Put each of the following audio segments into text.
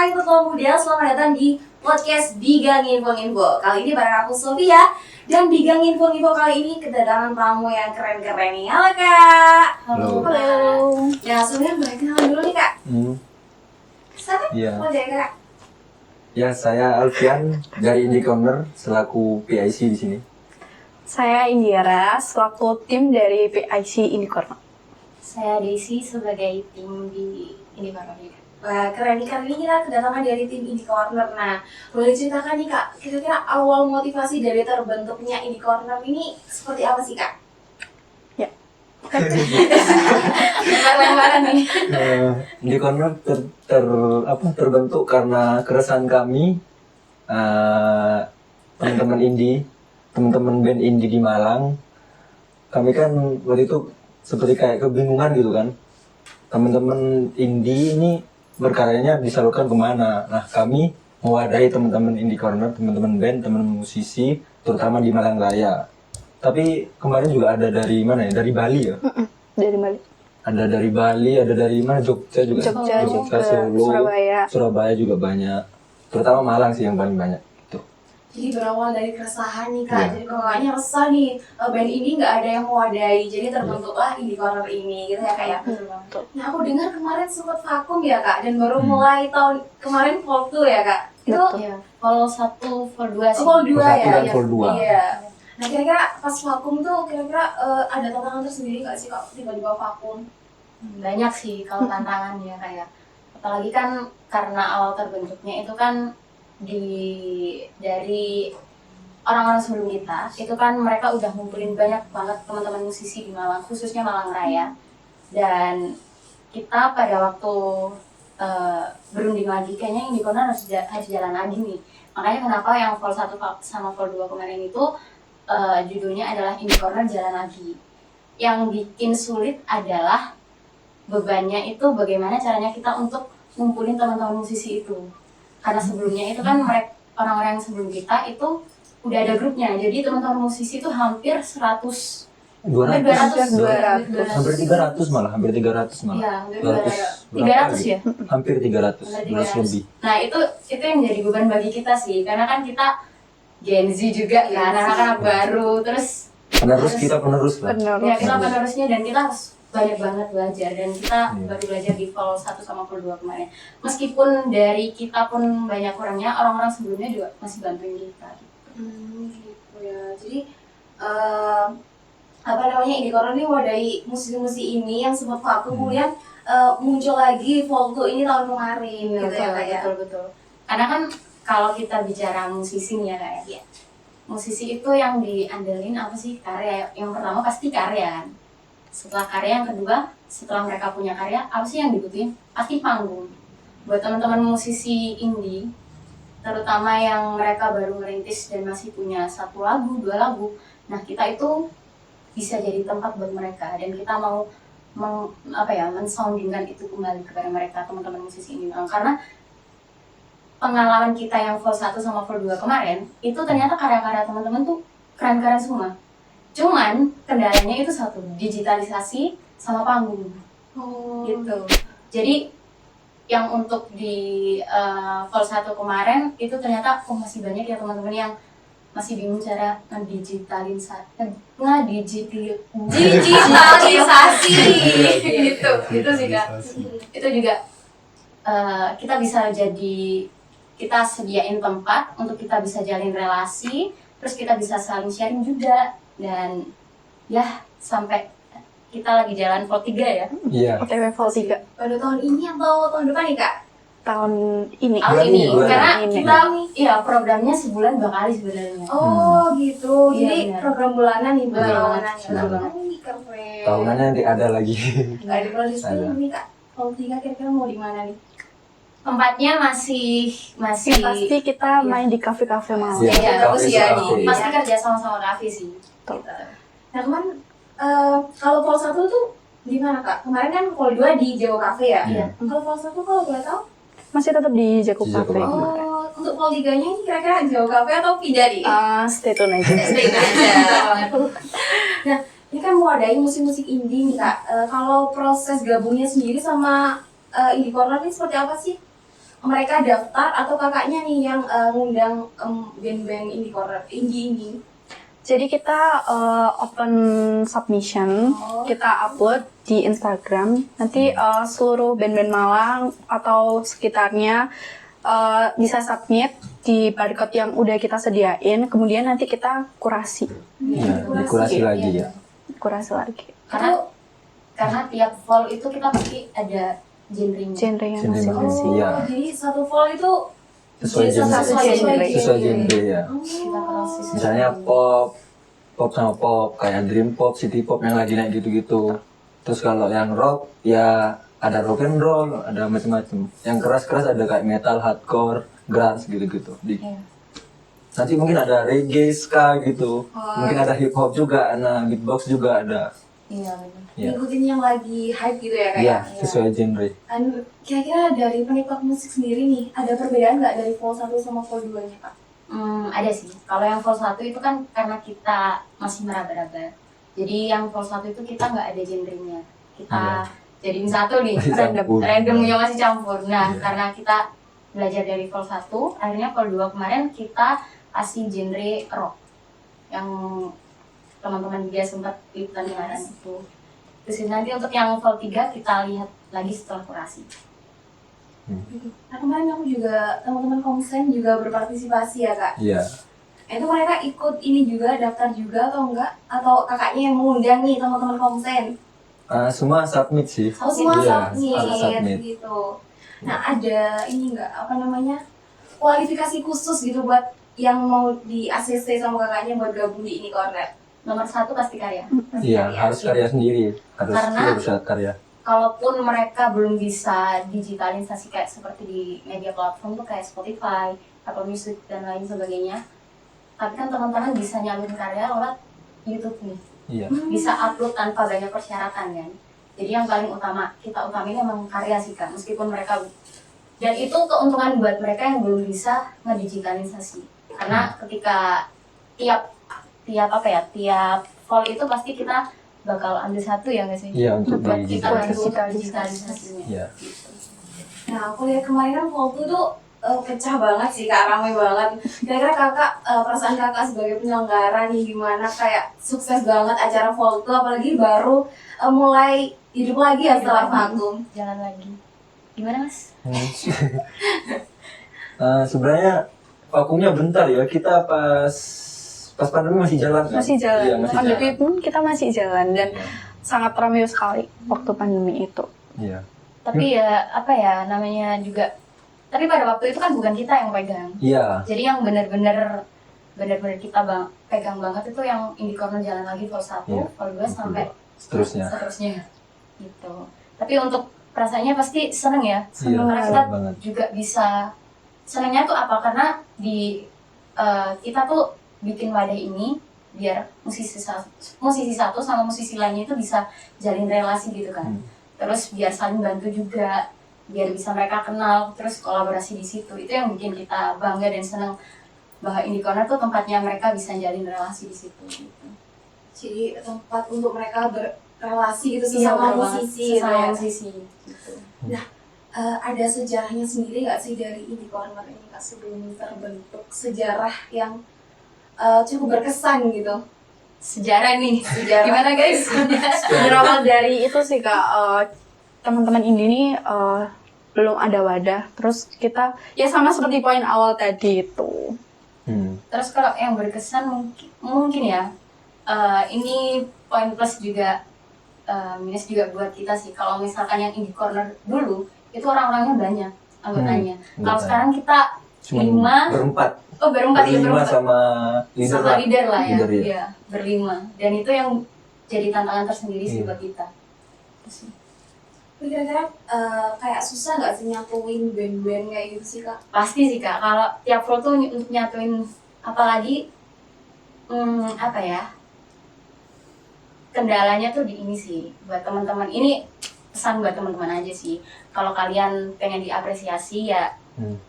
Hai Tetua Muda, selamat datang di podcast Bigang Info. Kali ini bareng aku Sofia. Dan Bigang Info kali ini kedatangan tamu yang keren-keren nih. Halo Kak. Halo. Ya sebenarnya boleh kenalan dulu nih Kak. Siapa? Iya. Oh dari Kak. Ya, saya Alfian dari Indie Corner selaku PIC di sini. Saya Indiara, selaku tim dari PIC Indie Corner. Saya Desi sebagai tim di Indie Corner juga. Wah keren nih, kali ini kita kedatangan dari tim Indie Corner. Nah boleh ceritakan nih Kak, kira-kira awal motivasi dari terbentuknya Indie Corner ini seperti apa sih Kak? Ya. Bareng-bareng nih. Indie Corner terbentuk karena keresahan kami, teman-teman indie, teman-teman band indie di Malang. Kami kan waktu itu seperti kayak kebingungan gitu kan. Teman-teman indie ini berkaryanya disalurkan kemana? Nah, kami mewadahi teman-teman Indie Corner, teman-teman band, teman-teman musisi, terutama di Malang Raya. Tapi kemarin juga ada dari mana ya? Dari Bali ya? Dari Bali. Ada dari Bali, ada dari mana? Jogja juga. Jogja juga, Solo, Surabaya juga banyak. Terutama Malang sih yang paling banyak. Gitu. Jadi berawal dari keresahan nih Kak, Iya. jadi kalau kakaknya resah nih, band ini nggak ada yang mewadahi, jadi terbentuklah Indie Corner ini gitu ya Kak ya. Nah aku dengar kemarin sempat vakum ya Kak, dan baru mulai tahun kemarin Vol 2 ya Kak. Itu Betul. Ya, Vol 1, Vol 2 sih. Vol 2 Vol 1 ya? dan Vol 2. Iya. Nah kira-kira pas vakum tuh kira-kira ada tantangan tersendiri nggak sih Kak tiba-tiba vakum? Banyak sih kalau tantangannya kayak. Apalagi kan karena awal terbentuknya itu kan dari orang-orang sebelum kita, itu kan mereka udah ngumpulin banyak banget teman-teman musisi di Malang, khususnya Malang Raya. Dan kita pada waktu berunding lagi, kayaknya Indie Corner harus jalan lagi nih. Makanya kenapa yang Vol 1 sama Vol 2 kemarin itu judulnya adalah Indie Corner Jalan Lagi. Yang bikin sulit adalah bebannya itu bagaimana caranya kita untuk ngumpulin teman-teman musisi itu. Karena sebelumnya itu kan mereka, orang-orang yang sebelum kita itu udah ada grupnya. Jadi teman-teman musisi itu hampir 100 200. Hampir 300 malah. Iya, hampir 200. 300 ya? Hampir 300. Hampir 200 lebih. Nah itu yang jadi beban bagi kita sih, karena kan kita Gen Z juga kan, anak-anak baru, terus Penerus lah. ya kita penerusnya dan kita harus banyak banget belajar, dan kita Iya. baru belajar di Vol 1 sama Vol 2 kemarin. Meskipun dari kita pun banyak kurangnya, orang-orang sebelumnya juga masih bantuin kita. Gitu ya. Jadi Indie Corner ini wadahi musisi-musisi ini yang sempat vakum kemudian muncul lagi Vol 2 ini tahun kemarin gitu ya Kak ya. Betul. Karena kan kalau kita bicara musisi nih ya Kak ya, musisi itu yang diandelin apa sih? Karya. Yang pertama pasti karya kan. Setelah karya, yang kedua setelah mereka punya karya, apa sih yang dibutuhin? Pasti panggung. Buat teman-teman musisi indie, terutama yang mereka baru merintis dan masih punya 1 lagu, 2 lagu, nah kita itu bisa jadi tempat buat mereka, dan kita mau mensoundingkan itu kembali kepada mereka, teman-teman musisi ini. Karena pengalaman kita yang Vol 1 sama Vol 2 kemarin, itu ternyata karya-karya teman-teman tuh keren-keren semua. Cuman kendalanya itu satu, digitalisasi sama panggung. Gitu. Jadi yang untuk di Vol 1 kemarin itu ternyata masih banyak ya teman-teman yang masih bingung cara digitalisasi itu sih Kak. Itu juga kita bisa kita sediain tempat untuk kita bisa jalin relasi, terus kita bisa saling sharing juga, dan ya sampai kita lagi jalan Vol 3 ya. Iya. OTW Vol 3 Pada tahun ini atau tahun depan nih Kak? tahun ini. Tahun ini, bulan karena ini. kita programnya sebulan 2 kali sebenarnya. Oh gitu, Iya, jadi benar. program bulanan nih Betul bulanan. banget. Ini keren. Tahunannya nanti ada lagi. Nggak ada proses Ada. nih Kak. Vol 3 kira-kira mau di mana nih? Tempatnya masih Yang pasti kita main di kafe-kafe Malang. Iya. ya, bagus ya Kafe. nih. Pasti kerja sama kafe sih. Betul. Nah kemarin kalau Vol 1 tuh di mana Kak? Kemarin kan Vol 2 di Jawa Cafe ya? Iya. Kalau Vol 1 kalau boleh tahu? Masih tetap di Jacob Di Jacob Cafe. Cafe. Oh, untuk Vol 3-nya ini kira-kira Jawa Cafe atau pindah nih? Stay tune aja. Stay aja. Nah, ini kan mewadahi musik-musik indie nih Kak. Kalau proses gabungnya sendiri sama Indie Corner ini seperti apa sih? mereka daftar atau kakaknya nih yang ngundang band-band indie corner indie ini? Jadi kita open submission, Oh. kita upload di Instagram. Nanti seluruh band-band Malang atau sekitarnya bisa submit di barcode yang udah kita sediain. Kemudian nanti kita kurasi, Iya, dikurasi lagi ya. kurasi lagi. Karena tiap fall itu kita pasti ada genrenya. Genrenya Genre masing-masing. Iya. Jadi satu fall itu Sesuai genre. Sesuai genre ya. Kita cross Misalnya pop sama pop, kayak dream pop, city pop yang lagi naik gitu-gitu. Terus kalau yang rock ya ada rock and roll, ada macam-macam. Yang keras-keras ada kayak metal, hardcore, grunge gitu-gitu. Iya. Nanti mungkin ada reggae, ska gitu. Mungkin ada hip hop juga, ada beatbox juga ada. Iya benar. Ya. ngikutin yang lagi hype gitu ya Iya, kayak. sesuai genre. Dan kira-kira dari penikmat musik sendiri nih, ada perbedaan nggak dari fall 1 sama fall 2-nya, Kak? Ada sih. Kalau yang fall 1 itu kan karena kita masih meraba-raba. Jadi yang fall 1 itu kita nggak ada genrenya. Kita jadiin satu nih, Campur. randomnya masih campur. Nah, Iya. karena kita belajar dari fall 1, akhirnya fall 2 kemarin kita kasih genre rock. Yang teman-teman juga sempat liputan kemarin itu. Terus nanti untuk yang fall 3 kita lihat lagi setelah kurasi. Nah kemarin aku juga, teman-teman Komsen juga berpartisipasi ya Kak? Iya. Nah, itu mereka ikut ini juga, daftar juga atau enggak? Atau kakaknya yang mengundang nih teman-teman Komsen? Semua submit sih. Oh semua Iya, submit gitu. Nah ada ini enggak, apa namanya, kualifikasi khusus gitu buat yang mau di ACC sama kakaknya buat gabung di ini corner? Nomor 1 pasti karya. Iya, harus karya sendiri. Harus Karena- bisa karya. Kalaupun mereka belum bisa digitalisasi kayak seperti di media platform tuh kayak Spotify, Apple Music dan lain sebagainya, tapi kan teman-teman bisa nyalurin karya lewat YouTube nih, Iya. bisa upload tanpa banyak persyaratan kan. Jadi yang paling utama kita utamain emang karya sih kan, meskipun mereka dan itu keuntungan buat mereka yang belum bisa ngedigitalisasi, karena ketika tiap fall itu pasti kita bakal ambil satu ya nggak sih? Iya, untuk buat kita digitalisasi. bantu digitalisasinya. Iya. Gitu. Nah aku lihat kemarin kan fall 2 tuh pecah banget sih Kak, ramai banget. Kira-kira kakak, perasaan kakak sebagai penyelenggara nih gimana, kayak sukses banget acara fall 2 apalagi baru mulai hidup lagi ya setelah vakum. Jalan lagi. Gimana mas? Sebenarnya vakumnya bentar ya. Kita pas pandemi masih jalan kan? Masih jalan. Iya, masih Pandemi jalan. pun kita masih jalan dan sangat ramai sekali waktu pandemi itu. Iya. Tapi ya apa ya namanya juga. Tapi pada waktu itu kan bukan kita yang pegang. Iya. Jadi yang benar-benar kita pegang banget itu yang Indie Corner jalan lagi fall 1, Iya. fall 2 sampai Seterusnya. gitu. Tapi untuk perasaannya pasti seneng ya. Iya, Karena kita seneng banget. juga bisa senengnya tuh apa? Karena di kita tuh bikin wadah ini biar musisi satu sama musisi lainnya itu bisa jalin relasi gitu kan. Terus biar saling bantu juga, biar bisa mereka kenal, terus kolaborasi di situ. Itu yang bikin kita bangga dan senang bahwa Indie Corner tuh tempatnya mereka bisa jalin relasi di situ. Gitu. Jadi tempat untuk mereka berrelasi gitu Iya, sesama bener banget. musisi gitu Sesama ya. musisi. Gitu. Ada sejarahnya sendiri nggak sih dari Indie Corner ini Kak sebelum terbentuk, sejarah yang cukup berkesan gitu? Sejarah nih. Sejarah. Gimana guys? Berawal dari itu sih Kak, teman-teman indie ini belum ada wadah. Terus kita ya sama seperti poin awal tadi itu. Terus kalau yang berkesan mungkin ya, ini poin plus juga minus juga buat kita sih. Kalau misalkan yang Indie Corner dulu itu orang-orangnya banyak anggotanya. Kalau sekarang kita Cuma 5, berempat berempat sama leader sama lah. leader lah ya, Leader, ya. iya, berlima. Dan itu yang jadi tantangan tersendiri sih buat kita. Tapi kira-kira kayak susah nggak sih nyatuin band-band kayak gitu sih Kak? Pasti sih Kak, kalau tiap floor tuh untuk nyatuin apalagi apa ya, kendalanya tuh di ini sih buat teman-teman. Ini pesan buat teman-teman aja sih, kalau kalian pengen diapresiasi ya,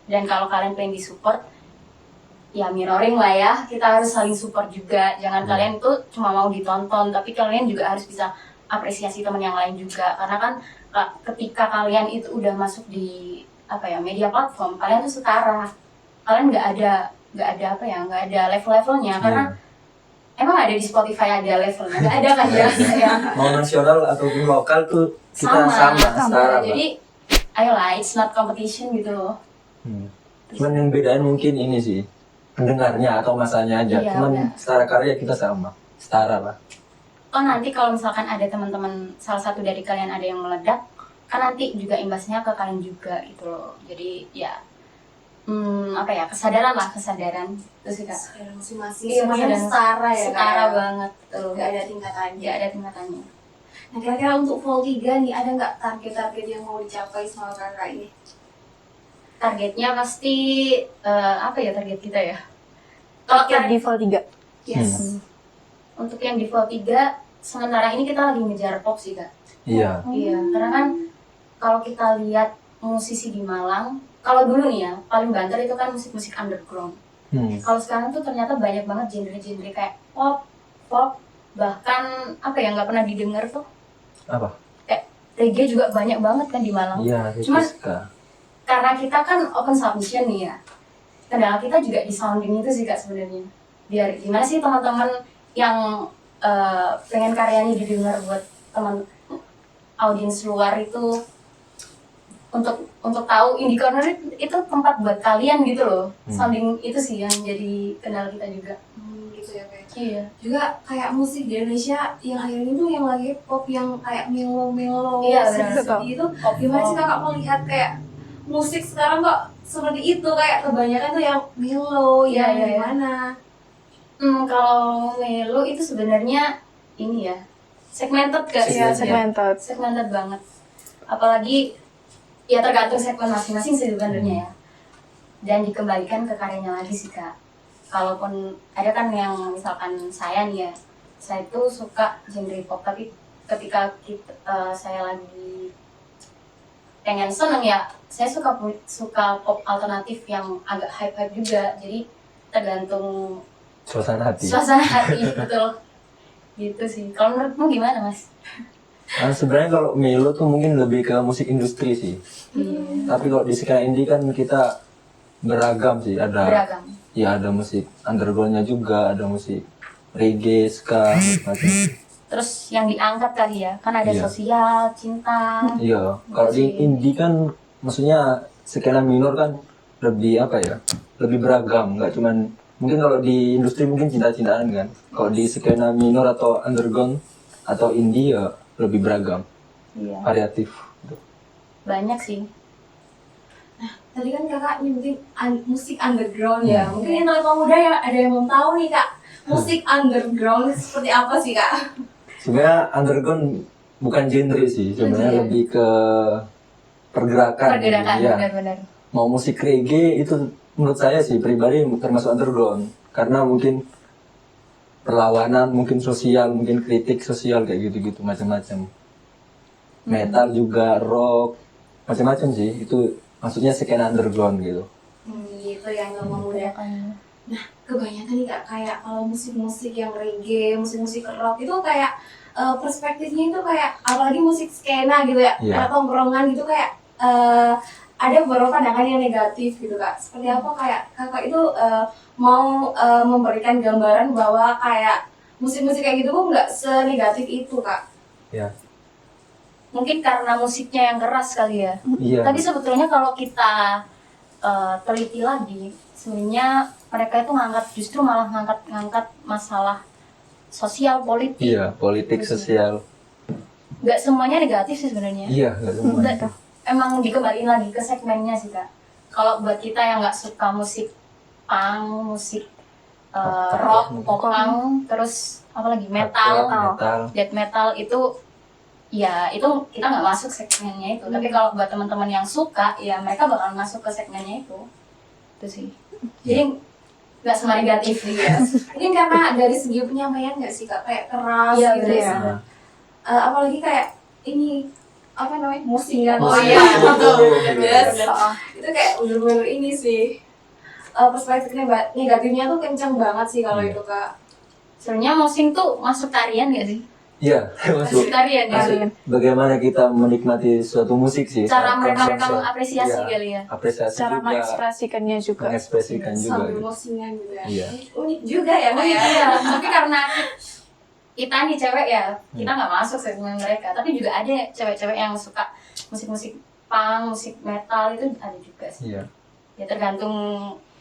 dan kalau kalian pengen disupport ya mirroring lah ya, kita harus saling support juga. Jangan kalian tuh cuma mau ditonton, tapi kalian juga harus bisa apresiasi teman yang lain juga, karena kan ketika kalian itu udah masuk di apa ya, media platform, kalian tuh setara. Kalian nggak ada nggak ada level-levelnya, karena emang ada di Spotify ada levelnya, nggak ada kan ya. Ya. Mau nasional ataupun lokal tuh kita sama setara, Pak. Jadi ayolah, it's not competition gitu loh. Cuman yang bedain mungkin ini sih, pendengarnya atau masanya aja. Iya, Cuman udah. secara karya kita sama, setara lah. Oh nanti kalau misalkan ada teman-teman, salah satu dari kalian ada yang meledak, kan nanti juga imbasnya ke kalian juga gitu loh. Jadi ya apa ya, kesadaran itu sih kak. Kesadaran masing-masing, Iya, semuanya kesadaran setara ya Setara Kak? banget tuh. Nggak ada tingkatannya. Nggak ada tingkatannya. Nah kira-kira untuk Vol 3 nih, ada nggak target-target yang mau dicapai sama kakak ini? Targetnya pasti apa ya target kita ya? Kalau Target di Vol 3. Yes. untuk yang di Vol 3 sementara ini kita lagi ngejar pop sih kak. Iya. Iya, karena kan kalau kita lihat musisi di Malang, kalau dulu nih ya, paling banter itu kan musik-musik underground. Kalau sekarang tuh ternyata banyak banget genre-genre kayak pop, bahkan apa ya nggak pernah didengar tuh. Apa? Kayak reggae juga banyak banget kan di Malang. Iya, Cuman Rizka. karena kita kan open submission nih ya, kendala kita juga di sounding itu sih kak sebenarnya. Biar gimana sih teman-teman yang pengen karyanya didengar buat teman audiens luar itu untuk tahu Indie Corner itu tempat buat kalian gitu loh. Sounding itu sih yang jadi kendala kita juga. Gitu ya kayak. Iya. Juga kayak musik di Indonesia yang akhir ini tuh yang lagi pop yang kayak melo-melo, Iya, sedih itu. Gimana sih kakak melihat kayak musik sekarang kok seperti itu, kayak kebanyakan tuh yang melo, Iya, yang iya, iya. gimana? Kalau melo itu sebenarnya ini ya segmented kak. Iya, segmented. Segmented banget. Apalagi ya tergantung segmen masing-masing sih sebenarnya ya. Dan dikembalikan ke karyanya lagi sih kak. Kalaupun ada kan yang misalkan saya nih ya, saya itu suka genre pop, tapi ketika saya lagi pengen seneng ya, saya suka pop alternatif yang agak hype juga. Jadi tergantung Suasana hati. betul. Gitu sih. Kalau menurutmu gimana mas? Sebenarnya kalau melo tuh mungkin lebih ke musik industri sih. Tapi kalau di skena indie kan kita beragam sih. Beragam. Ya ada musik undergroundnya juga, ada musik reggae, ska, macam. Terus yang diangkat kali ya, kan ada Iya. sosial, cinta. Iya. Kalau di indie kan, maksudnya skena minor kan lebih apa ya? Lebih beragam, nggak cuman mungkin kalau di industri mungkin cinta-cintaan kan. Kalau di skena minor atau underground atau indie ya lebih beragam, Iya. variatif. Gitu. Banyak sih. Tadi kan kakak nyebutin musik underground ya. Mungkin yang teman muda ya ada yang belum tahu nih kak, musik underground seperti apa sih kak? Sebenarnya underground bukan genre sih, sebenarnya lebih ke pergerakan. Pergerakan, Ya. benar-benar. Mau musik reggae itu menurut saya sih pribadi termasuk underground karena mungkin perlawanan, mungkin sosial, mungkin kritik sosial kayak gitu-gitu macam-macam. Metal juga, rock, macam-macam sih. Itu maksudnya skena underground gitu. Gitu yang teman muda. Nah kebanyakan nih kak, kayak kalau musik-musik yang reggae, musik-musik rock itu kayak perspektifnya itu kayak apalagi musik skena gitu ya, Iya. atau tongkrongan gitu kayak ada beberapa pandangan yang negatif gitu kak. Seperti apa kayak kakak itu mau memberikan gambaran bahwa kayak musik-musik kayak gitu kok nggak senegatif itu kak? Ya. Mungkin karena musiknya yang keras kali ya. Iya. Tapi sebetulnya kalau kita teliti lagi, sebenarnya mereka itu justru malah ngangkat masalah sosial, politik. Iya, politik sosial. Nggak semuanya negatif sih sebenarnya. Iya, nggak semua. Emang dikembaliin lagi ke segmennya sih kak. Kalau buat kita yang nggak suka musik punk, musik rock, pop punk, terus apa lagi metal, death metal itu ya itu kita nggak masuk segmennya itu. Tapi kalau buat teman-teman yang suka ya mereka bakal masuk ke segmennya itu sih. Jadi nggak semua negatif ya. Mungkin karena dari segi penyampaian nggak sih kak, kayak keras Iya, gitu ya. benar. Apalagi kayak ini apa namanya, musingan. Oh iya, iya, betul. betul. Yes. Itu kayak bener-bener ini sih. Perspektif negatifnya tuh kencang banget sih kalau itu kak. Sebenarnya musik tuh masuk tarian nggak sih? Iya, masuk. Tarian ya. Tarian. Bagaimana kita menikmati suatu musik sih? Cara saat mereka konser. mengapresiasi Iya, kali ya. apresiasi Cara juga, mengekspresikannya juga. mengekspresikan juga. Sambil Gitu. mosingan juga. Iya. Unik juga ya Kak ya. Iya, tapi karena kita nih cewek ya, kita nggak masuk segmen mereka. Tapi juga ada cewek-cewek yang suka musik-musik punk, musik metal itu ada juga sih. Iya. Ya tergantung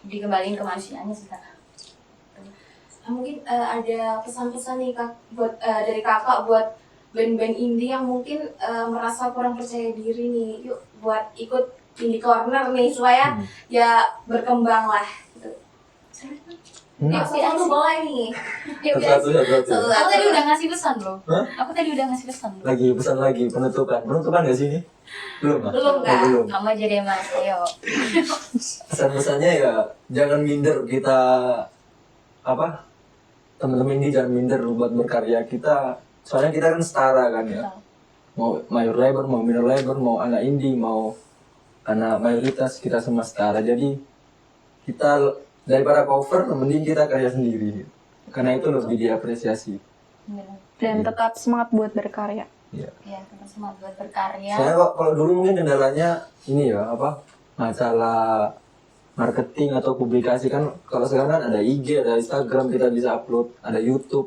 dikembaliin ke manusianya sih Kak. Nah, mungkin ada pesan-pesan nih Kak buat dari Kakak buat band-band indie yang mungkin merasa kurang percaya diri nih. Yuk buat ikut indie corner nih supaya ya berkembang lah gitu. Yuk satu boleh nih. Yuk guys. Satu ya, berarti. Aku tadi udah ngasih pesan loh. Hah? Aku tadi udah ngasih pesan loh. Lagi pesan lagi penutupan. Penutupan nggak sih ini? Belum, Kak? Belum, Oh, Kak. belum. Kamu aja deh mas, ayo. Pesan-pesannya ya jangan minder kita apa? Teman-teman ini jangan minder buat berkarya kita. Soalnya kita kan setara kan ya. Mau mayor label, mau minor label, mau anak indie, mau anak mayoritas, kita semua setara. Jadi kita daripada cover, mending kita karya sendiri. Karena itu lebih diapresiasi. Bener. Dan tetap semangat buat berkarya. Iya. Ya, kita semua buat berkarya. Soalnya kalau dulu mungkin kendalanya ini ya apa masalah marketing atau publikasi kan. Kalau sekarang kan ada IG, ada Instagram, kita bisa upload, ada YouTube.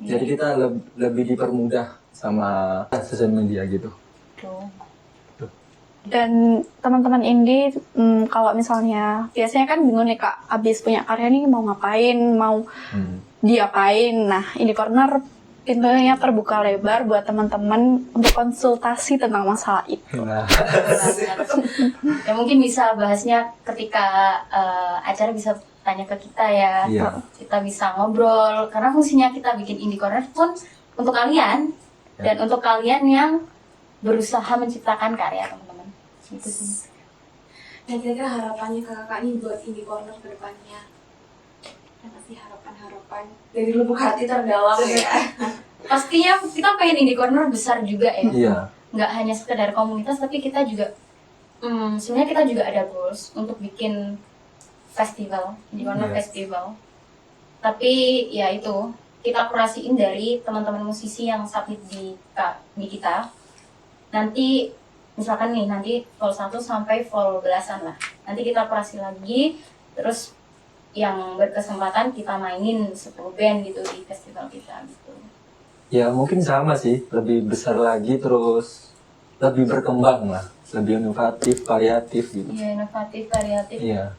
Jadi kita lebih dipermudah sama sosial media gitu. Tuh. Dan teman-teman indie, kalau misalnya biasanya kan bingung nih Kak, abis punya karya nih mau ngapain, mau diapain. Nah, Indie Corner pintunya terbuka lebar buat teman-teman untuk konsultasi tentang masalah itu. Nah, Ya mungkin bisa bahasnya ketika acara bisa tanya ke kita ya. Iya. Kita bisa ngobrol karena fungsinya kita bikin Indie Corner pun untuk kalian dan untuk kalian yang berusaha menciptakan karya teman-teman. Itu sih. Nah kira-kira harapannya Kakak nih buat indie corner ke depannya? Apa sih harapan-harapan dari lubuk hati terdalam ya? Pastinya kita pengen Indie Corner besar juga ya. iya. Nggak hanya sekedar komunitas tapi kita juga sebenarnya kita juga ada goals untuk bikin festival, Indie Corner Iya. Festival. Tapi ya itu kita kurasiin dari teman-teman musisi yang submit di kita. Nanti misalkan nih nanti vol 1 sampai vol belasan lah. Nanti kita kurasi lagi terus yang berkesempatan kita mainin 10 band gitu di festival kita gitu. Ya mungkin sama sih, lebih besar lagi terus lebih berkembang lah, lebih inovatif, variatif gitu. Iya, inovatif, variatif. Iya.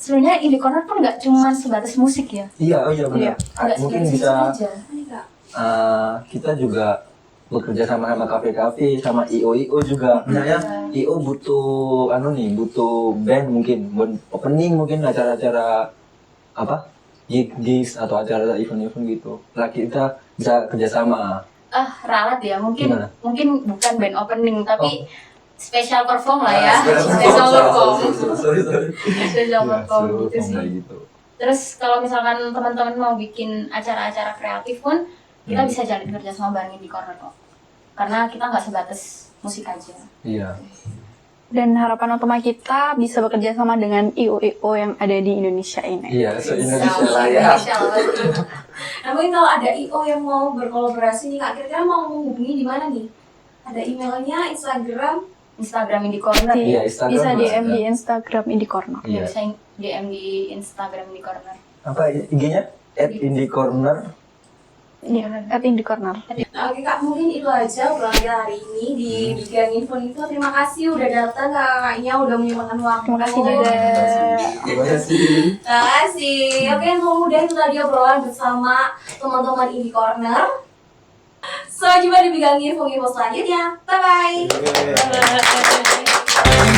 Sebenarnya Indie Corner pun nggak cuma sebatas musik ya. Iya, oh iya benar. Nggak Mungkin sebatas bisa itu aja. Ini Kak, kita juga bekerja sama kafe-kafe, sama IO juga. Misalnya IO butuh butuh band mungkin, buat opening mungkin acara-acara apa? Gigs atau acara event-event gitu. Lah kita bisa kerjasama. Ralat ya, mungkin Gimana? mungkin bukan band opening tapi special perform lah ya. Special Special perform. Sorry. Special Iya, perform special gitu perform sih. kayak gitu. Terus kalau misalkan teman-teman mau bikin acara-acara kreatif pun kita bisa jalin kerja sama bareng di corner kok. Karena kita nggak sebatas musik aja. Iya. Dan harapan utama kita bisa bekerja sama dengan IO-IO yang ada di Indonesia ini. Iya, se-Indonesia lah ya. Nah mungkin kalau ada IO yang mau berkolaborasi nih Kak, kira-kira mau menghubungi di mana nih? Ada emailnya, Instagram Indie Corner. Iya, Instagram Bisa Mas, DM ya. di Instagram Indie Corner. Iya. Bisa DM di Instagram Indie Corner. Apa IG-nya? @indiecorner. Iya, Indie Corner. Nah, oke Kak, mungkin itu aja obrolan kita hari ini di Bigang Info itu. Terima kasih udah datang kakaknya, udah menyempatkan waktu. Terima kasih juga. Terima kasih. Terima kasih. Oke, semoga itu tadi obrolan bersama teman-teman Indie Corner. Sampai jumpa di Bigang Info selanjutnya. Bye-bye. Yeay.